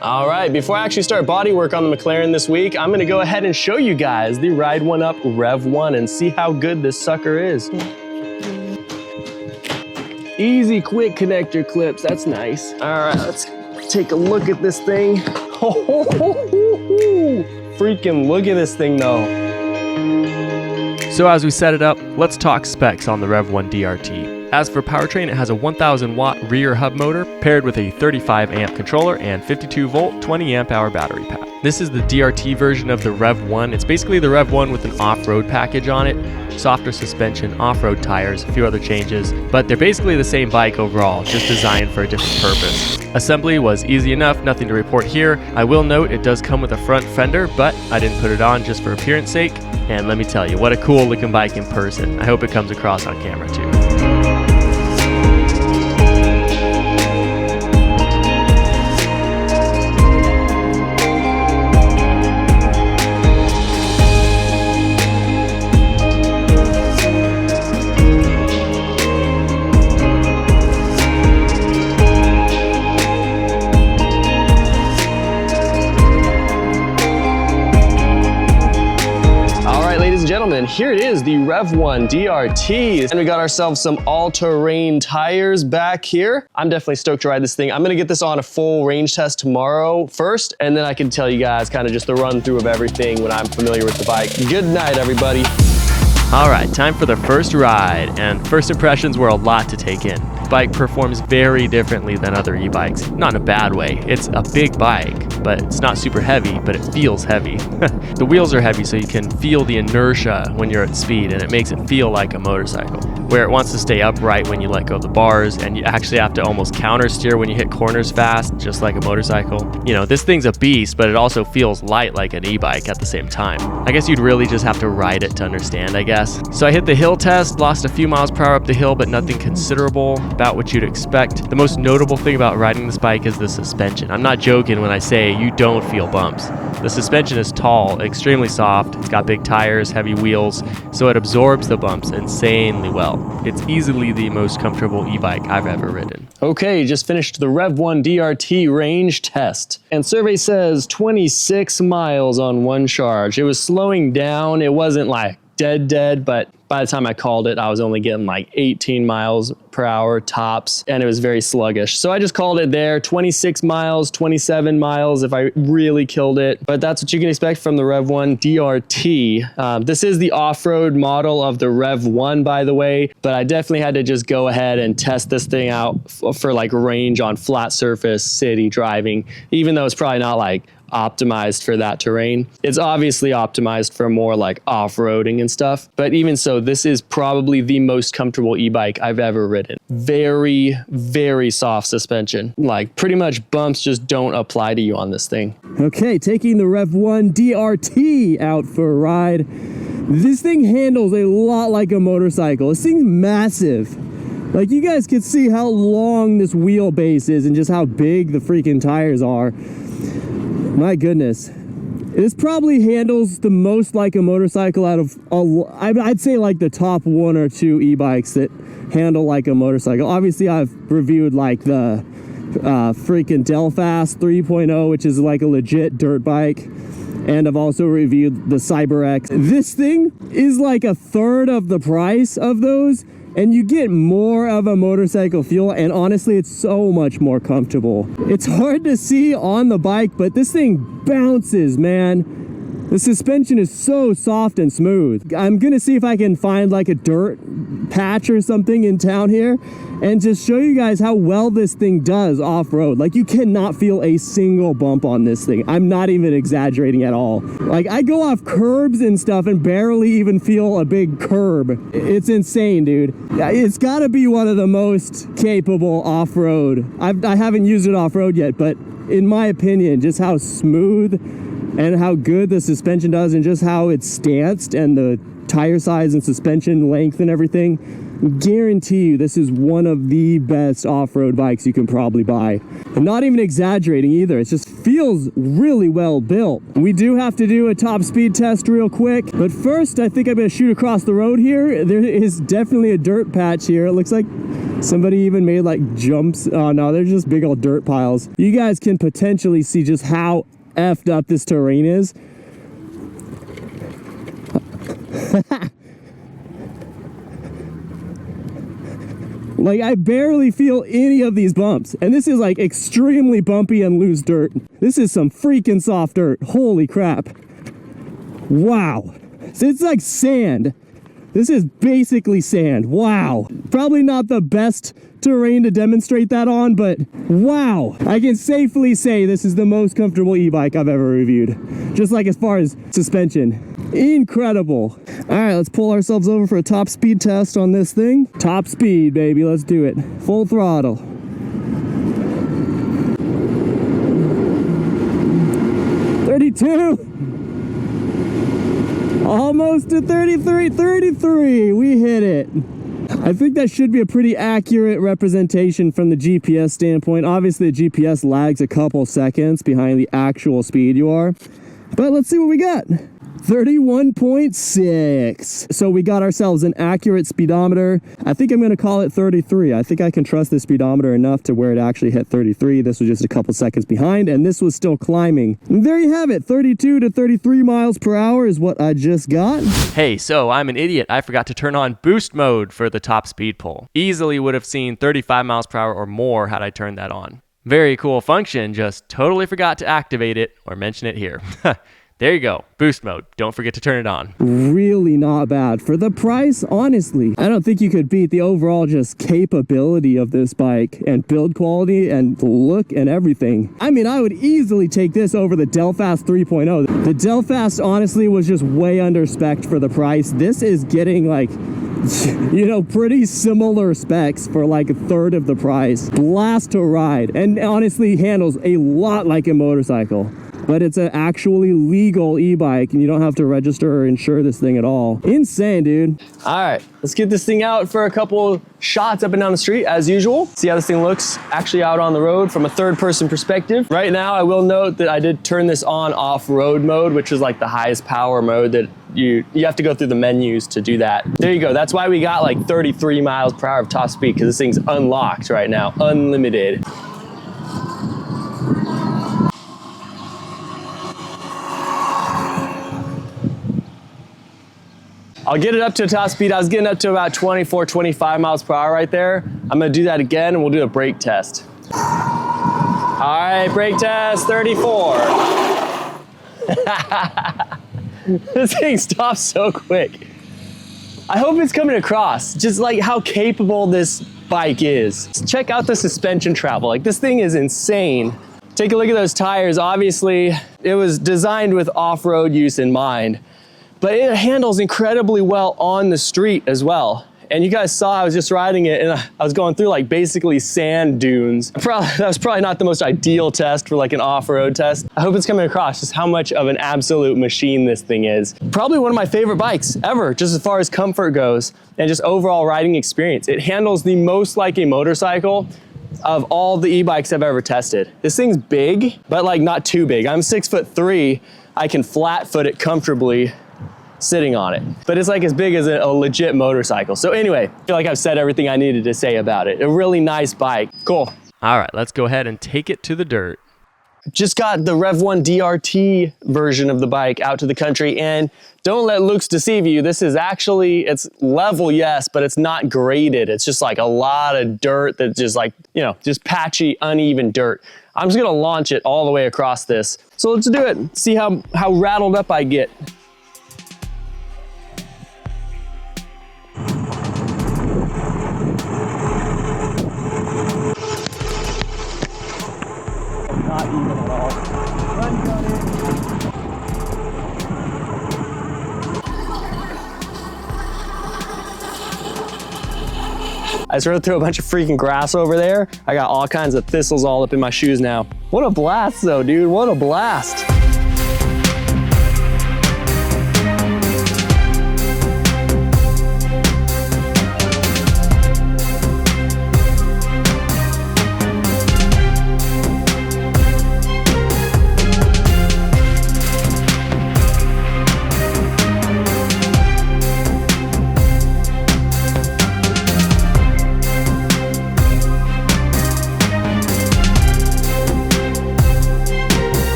All right, before I actually start body work on the McLaren this week, I'm gonna go ahead and show you guys the Ride1Up REVV1 and see how good this sucker is. Easy, quick connector clips, that's nice. All right, let's take a look at this thing. Freaking look at this thing though. So as we set it up, let's talk specs on the REVV1 DRT. As for powertrain, it has a 1000 watt rear hub motor paired with a 35 amp controller and 52 volt 20 amp hour battery pack. This is the DRT version of the REVV1. It's basically the REVV1 with an off-road package on it, softer suspension, off-road tires, a few other changes, but they're basically the same bike overall, just designed for a different purpose. Assembly was easy enough, nothing to report here. I will note it does come with a front fender, but I didn't put it on just for appearance sake. And let me tell you, what a cool looking bike in person. I hope it comes across on camera too. Gentlemen, here it is, the REVV1 DRT, and we got ourselves some all-terrain tires back here. I'm definitely stoked to ride this thing. I'm gonna get this on a full range test tomorrow first, and then I can tell you guys kind of just the run through of everything when I'm familiar with the bike. Good night, everybody. All right, time for the first ride, and first impressions were a lot to take in. The bike performs very differently than other e-bikes, not in a bad way. It's a big bike, but it's not super heavy, but it feels heavy. The wheels are heavy, so you can feel the inertia when you're at speed, and it makes it feel like a motorcycle, where it wants to stay upright when you let go of the bars, and you actually have to almost counter steer when you hit corners fast, just like a motorcycle. You know, this thing's a beast, but it also feels light like an e-bike at the same time. I guess you'd really just have to ride it to understand, I guess. So I hit the hill test, lost a few miles per hour up the hill, but nothing considerable, about what you'd expect. The most notable thing about riding this bike is the suspension. I'm not joking when I say you don't feel bumps. The suspension is tall, extremely soft, it's got big tires, heavy wheels, so it absorbs the bumps insanely well. It's easily the most comfortable e-bike I've ever ridden. Okay, just finished the REVV1 DRT range test, and survey says 26 miles on one charge. It was slowing down, it wasn't like dead, but by the time I called it, I was only getting like 18 miles per hour tops, and it was very sluggish. So I just called it there, 26 miles, 27 miles if I really killed it. But that's what you can expect from the REVV1 DRT. This is the off-road model of the REVV1, by the way, but I definitely had to just go ahead and test this thing out for like range on flat surface city driving, even though it's probably not like optimized for that terrain. It's obviously optimized for more like off-roading and stuff, but even so, this is probably the most comfortable e-bike I've ever ridden. Very, very soft suspension. Like pretty much bumps just don't apply to you on this thing. Okay, taking the REVV1 DRT out for a ride. This thing handles a lot like a motorcycle. This thing's massive. Like you guys can see how long this wheelbase is and just how big the freaking tires are. My goodness. This probably handles the most like a motorcycle out of, I'd say like the top 1 or 2 e-bikes that handle like a motorcycle. Obviously I've reviewed like the freaking Delfast 3.0, which is like a legit dirt bike. And I've also reviewed the CyberX. This thing is like a third of the price of those, and you get more of a motorcycle feel, and honestly it's so much more comfortable. It's hard to see on the bike, but this thing bounces, man. The suspension is so soft and smooth. I'm gonna see if I can find like a dirt patch or something in town here and just show you guys how well this thing does off-road. Like you cannot feel a single bump on this thing. I'm not even exaggerating at all. Like I go off curbs and stuff and barely even feel a big curb. It's insane, dude. It's gotta be one of the most capable off-road. I haven't used it off-road yet, but in my opinion, just how smooth and how good the suspension does and just how it's stanced and the tire size and suspension length and everything, guarantee you this is one of the best off-road bikes you can probably buy. And not even exaggerating either, it just feels really well built. We do have to do a top speed test real quick, but first I think I'm gonna shoot across the road here. There is definitely a dirt patch here. It looks like somebody even made like jumps. Oh no, they're just big old dirt piles. You guys can potentially see just how effed up this terrain is. Like, I barely feel any of these bumps, and this is like extremely bumpy and loose dirt. This is some freaking soft dirt. Holy crap. Wow. So it's like sand. This is basically sand. Wow. Probably not the best terrain to demonstrate that on, but wow. I can safely say this is the most comfortable e-bike I've ever reviewed. Just like as far as suspension. Incredible. All right, let's pull ourselves over for a top speed test on this thing. Top speed, baby, let's do it. Full throttle. Almost to 33, 33, we hit it. I think that should be a pretty accurate representation from the GPS standpoint. Obviously, the GPS lags a couple seconds behind the actual speed you are. But let's see what we got. 31.6. So we got ourselves an accurate speedometer. I think I'm gonna call it 33. I think I can trust the speedometer enough to where it actually hit 33. This was just a couple seconds behind, and this was still climbing. And there you have it. 32 to 33 miles per hour is what I just got. Hey, so I'm an idiot. I forgot to turn on boost mode for the top speed pull. Easily would have seen 35 miles per hour or more had I turned that on. Very cool function, just totally forgot to activate it or mention it here. There you go, boost mode. Don't forget to turn it on. Really not bad. For the price, honestly, I don't think you could beat the overall just capability of this bike and build quality and look and everything. I mean, I would easily take this over the Delfast 3.0. The Delfast, honestly, was just way under spec for the price. This is getting like, you know, pretty similar specs for like a third of the price. Blast to ride, and honestly handles a lot like a motorcycle. But it's an actually legal e-bike and you don't have to register or insure this thing at all. Insane, dude. All right, let's get this thing out for a couple shots up and down the street as usual. See how this thing looks actually out on the road from a third person perspective. Right now, I will note that I did turn this on off-road mode, which is like the highest power mode that you have to go through the menus to do that. There you go. That's why we got like 33 miles per hour of top speed, because this thing's unlocked right now, unlimited. I'll get it up to top speed. I was getting up to about 24, 25 miles per hour right there. I'm gonna do that again and we'll do a brake test. All right, brake test, 34. This thing stops so quick. I hope it's coming across, just like how capable this bike is. Check out the suspension travel. Like, this thing is insane. Take a look at those tires. Obviously, it was designed with off-road use in mind. But it handles incredibly well on the street as well. And you guys saw I was just riding it and I was going through like basically sand dunes. That was probably not the most ideal test for like an off-road test. I hope it's coming across just how much of an absolute machine this thing is. Probably one of my favorite bikes ever, just as far as comfort goes and just overall riding experience. It handles the most like a motorcycle of all the e-bikes I've ever tested. This thing's big, but like not too big. I'm 6'3". I can flat foot it comfortably sitting on it, but it's like as big as a legit motorcycle. So anyway, I feel like I've said everything I needed to say about it. A really nice bike. Cool. All right, let's go ahead and take it to the dirt. Just got the REVV1 DRT version of the bike out to the country, and don't let looks deceive you. This is actually, it's level, yes, but it's not graded. It's just like a lot of dirt that's just like, you know, just patchy, uneven dirt. I'm just gonna launch it all the way across this. So let's do it. See how rattled up I get. Not even at all. Run, I just rode through a bunch of freaking grass over there. I got all kinds of thistles all up in my shoes now. What a blast though, dude. What a blast.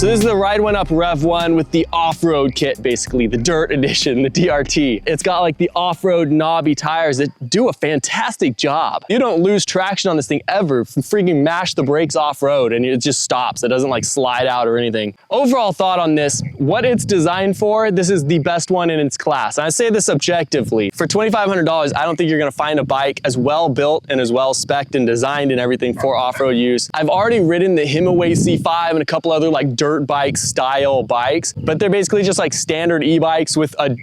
So this is the Ride1Up REVV1 with the off-road kit, basically, the dirt edition, the DRT. It's got like the off-road knobby tires that do a fantastic job. You don't lose traction on this thing ever. Freaking mash the brakes off-road and it just stops. It doesn't like slide out or anything. Overall thought on this, what it's designed for, this is the best one in its class. And I say this objectively. For $2,500, I don't think you're gonna find a bike as well built and as well spec'd and designed and everything for off-road use. I've already ridden the Himaway C5 and a couple other like dirt bike style bikes, but they're basically just like standard e-bikes with a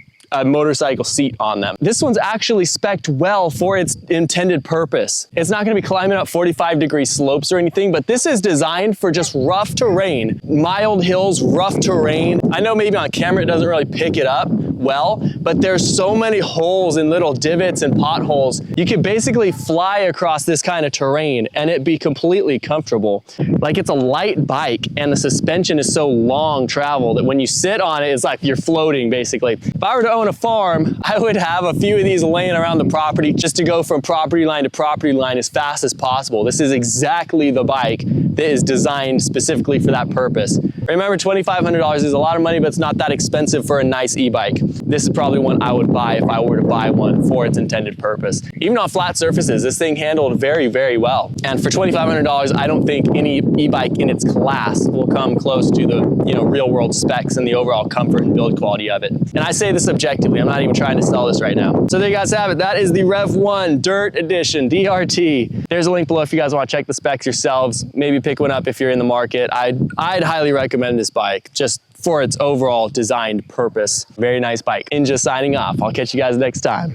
motorcycle seat on them. This one's actually spec'd well for its intended purpose. It's not gonna be climbing up 45-degree slopes or anything, but this is designed for just rough terrain, mild hills, rough terrain. I know maybe on camera it doesn't really pick it up well, but there's so many holes and little divots and potholes. You could basically fly across this kind of terrain and it be completely comfortable. Like it's a light bike and the suspension is so long travel that when you sit on it, it's like you're floating basically. If I were to own a farm, I would have a few of these laying around the property just to go from property line to property line as fast as possible. This is exactly the bike that is designed specifically for that purpose. Remember, $2,500 is a lot of money, but it's not that expensive for a nice e-bike. This is probably one I would buy if I were to buy one for its intended purpose. Even on flat surfaces, this thing handled very, very well. And for $2,500, I don't think any e-bike in its class will come close to the real world specs and the overall comfort and build quality of it. And I say this objectively, I'm not even trying to sell this right now. So there you guys have it. That is the REVV1 Dirt Edition DRT. There's a link below if you guys want to check the specs yourselves. Maybe pick one up if you're in the market. I'd highly recommend this bike just for its overall designed purpose. Very nice bike. Inja signing off. I'll catch you guys next time.